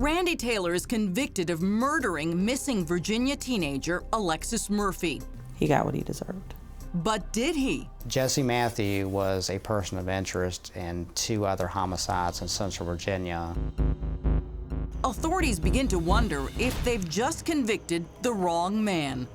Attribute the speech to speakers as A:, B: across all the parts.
A: Randy Taylor is convicted of murdering missing Virginia teenager Alexis Murphy.
B: He got what he deserved.
A: But did he?
C: Jesse Matthew was a person of interest in 2 other homicides in Central Virginia.
A: Authorities begin to wonder if they've just convicted the wrong man.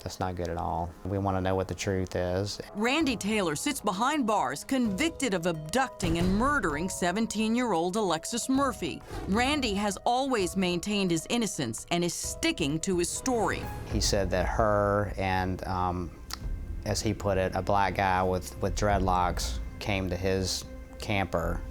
C: That's not good at all. We want to know what the truth is.
A: Randy Taylor sits behind bars convicted of abducting and murdering 17-year-old Alexis Murphy. Randy has always maintained his innocence and is sticking to his story.
C: He said that her and, as he put it, a black guy with dreadlocks came to his camper,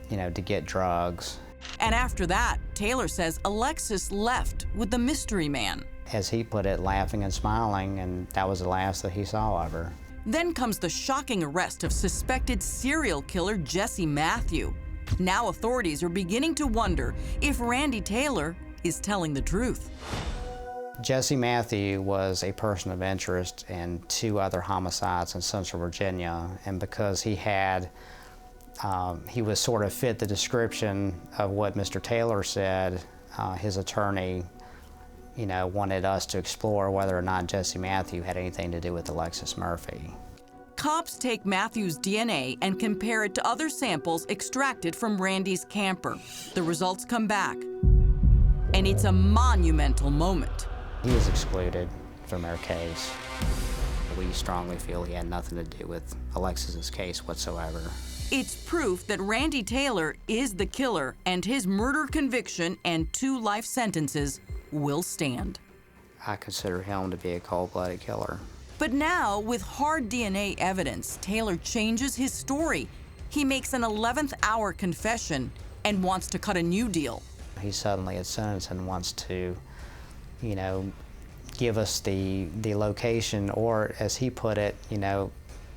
C: to get drugs.
A: And after that, Taylor says Alexis left with the mystery man.
C: As he put it, laughing and smiling, and that was the last that he saw of her.
A: Then comes the shocking arrest of suspected serial killer Jesse Matthew. Now authorities are beginning to wonder if Randy Taylor is telling the truth.
C: Jesse Matthew was a person of interest in 2 other homicides in Central Virginia, and because he was sort of fit the description of what Mr. Taylor said, his attorney wanted us to explore whether or not Jesse Matthew had anything to do with Alexis Murphy.
A: Cops take Matthew's DNA and compare it to other samples extracted from Randy's camper. The results come back, and it's a monumental moment.
C: He is excluded from our case. We strongly feel he had nothing to do with Alexis's case whatsoever.
A: It's proof that Randy Taylor is the killer, and his murder conviction and 2 life sentences will stand.
C: I consider him to be a cold-blooded killer.
A: But now, with hard DNA evidence, Taylor changes his story. He makes an 11th hour confession and wants to cut a new deal.
C: He suddenly is sentenced and wants to, give us the location, or as he put it,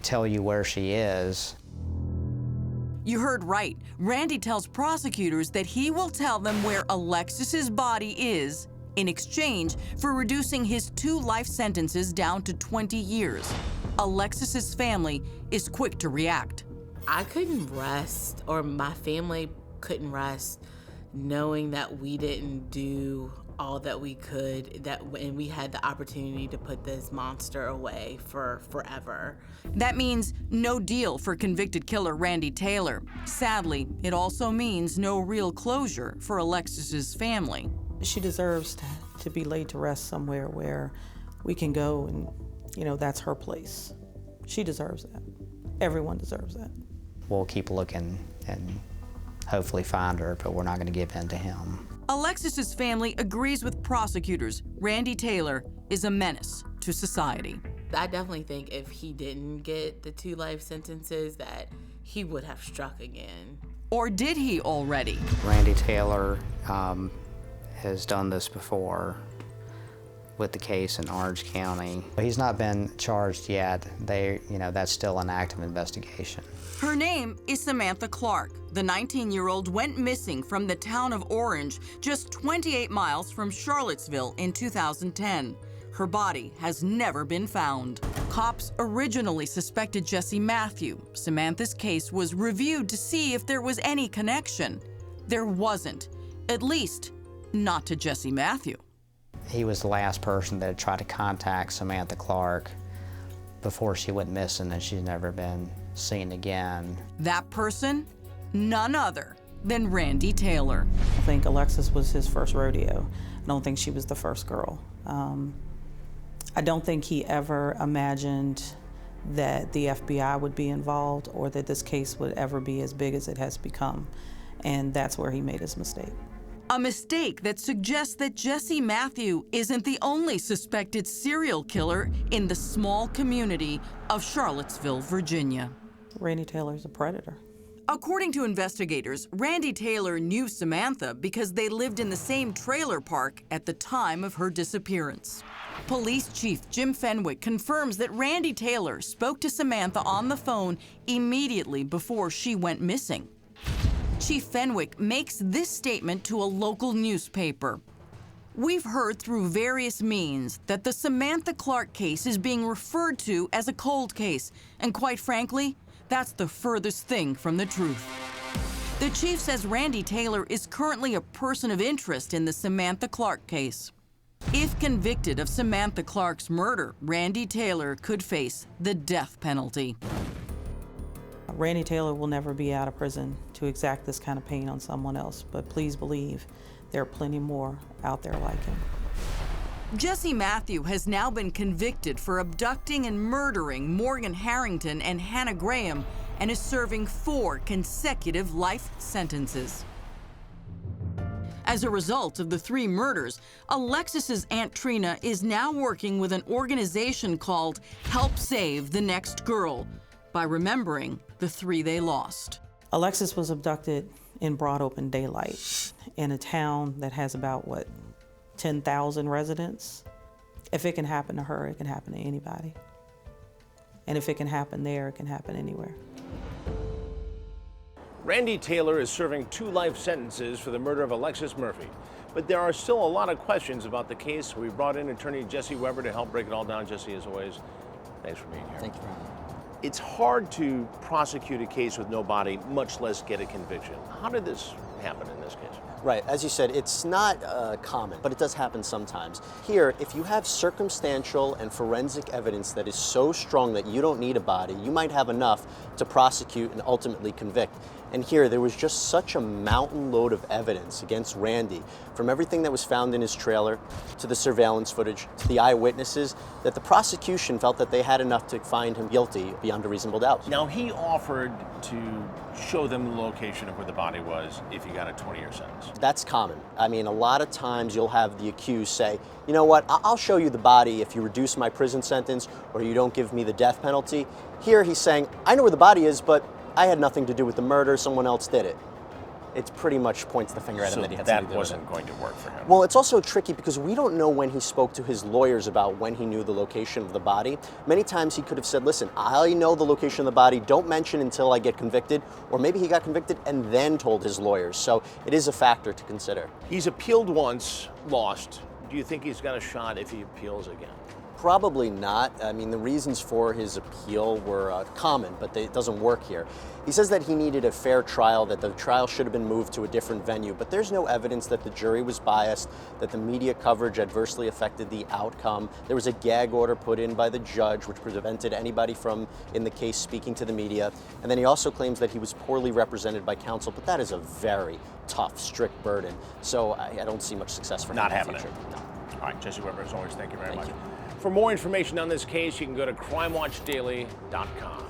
C: tell you where she is.
A: You heard right. Randy tells prosecutors that he will tell them where Alexis's body is in exchange for reducing his 2 life sentences down to 20 years. Alexis's family is quick to react.
D: I couldn't rest, or my family couldn't rest, knowing that we didn't do all that we could, and we had the opportunity to put this monster away for forever.
A: That means no deal for convicted killer Randy Taylor. Sadly, it also means no real closure for Alexis's family.
B: She deserves to be laid to rest somewhere where we can go and, that's her place. She deserves that. Everyone deserves that.
C: We'll keep looking and hopefully find her, but we're not going to give in to him.
A: Alexis's family agrees with prosecutors. Randy Taylor is a menace to society.
D: I definitely think if he didn't get the 2 life sentences, that he would have struck again.
A: Or did he already?
C: Randy Taylor has done this before with the case in Orange County. He's not been charged yet. That's still an active investigation.
A: Her name is Samantha Clark. The 19-year-old went missing from the town of Orange, just 28 miles from Charlottesville in 2010. Her body has never been found. Cops originally suspected Jesse Matthew. Samantha's case was reviewed to see if there was any connection. There wasn't, at least not to Jesse Matthew.
C: He was the last person that had tried to contact Samantha Clark before she went missing, and she's never been seen again.
A: That person? None other than Randy Taylor.
B: I think Alexis was his first rodeo. I don't think she was the first girl. I don't think he ever imagined that the FBI would be involved or that this case would ever be as big as it has become. And that's where he made his mistake.
A: A mistake that suggests that Jesse Matthew isn't the only suspected serial killer in the small community of Charlottesville, Virginia.
B: Randy Taylor's a predator.
A: According to investigators, Randy Taylor knew Samantha because they lived in the same trailer park at the time of her disappearance. Police Chief Jim Fenwick confirms that Randy Taylor spoke to Samantha on the phone immediately before she went missing. Chief Fenwick makes this statement to a local newspaper. We've heard through various means that the Samantha Clark case is being referred to as a cold case, and quite frankly, that's the furthest thing from the truth. The chief says Randy Taylor is currently a person of interest in the Samantha Clark case. If convicted of Samantha Clark's murder, Randy Taylor could face the death penalty.
B: Randy Taylor will never be out of prison to exact this kind of pain on someone else, but please believe there are plenty more out there like him.
A: Jesse Matthew has now been convicted for abducting and murdering Morgan Harrington and Hannah Graham and is serving 4 consecutive life sentences. As a result of the 3 murders, Alexis's Aunt Trina is now working with an organization called Help Save the Next Girl by remembering the 3 they lost.
B: Alexis was abducted in broad open daylight in a town that has about, 10,000 residents. If it can happen to her, it can happen to anybody. And if it can happen there, it can happen anywhere.
E: Randy Taylor is serving 2 life sentences for the murder of Alexis Murphy. But there are still a lot of questions about the case. We brought in attorney Jesse Weber to help break it all down. Jesse, as always, thanks for being here.
F: Thank you for having me.
E: It's hard to prosecute a case with no body, much less get a conviction. How did this happen in this case?
F: Right, as you said, it's not common, but it does happen sometimes. Here, if you have circumstantial and forensic evidence that is so strong that you don't need a body, you might have enough to prosecute and ultimately convict. And here, there was just such a mountain load of evidence against Randy, from everything that was found in his trailer, to the surveillance footage, to the eyewitnesses, that the prosecution felt that they had enough to find him guilty beyond a reasonable doubt.
E: Now, he offered to show them the location of where the body was if he got a 20-year sentence.
F: That's common. I mean, a lot of times you'll have the accused say, you know what, I'll show you the body if you reduce my prison sentence or you don't give me the death penalty. Here he's saying, I know where the body is, but I had nothing to do with the murder, someone else did it. It pretty much points the finger at him that he had something to do with it.
E: So that wasn't going to work for him.
F: Well, it's also tricky because we don't know when he spoke to his lawyers about when he knew the location of the body. Many times he could have said, listen, I know the location of the body, don't mention until I get convicted, or maybe he got convicted and then told his lawyers. So it is a factor to consider.
E: He's appealed once, lost. Do you think he's got a shot if he appeals again?
F: Probably not. I mean, the reasons for his appeal were common, but it doesn't work here. He says that he needed a fair trial, that the trial should have been moved to a different venue, but there's no evidence that the jury was biased, that the media coverage adversely affected the outcome. There was a gag order put in by the judge, which prevented anybody from, in the case, speaking to the media. And then he also claims that he was poorly represented by counsel, but that is a very tough, strict burden. So I don't see much success for him in the future. No.
E: All right, Jesse Weber, as always, thank you very much.
F: You.
E: For more information on this case, you can go to crimewatchdaily.com.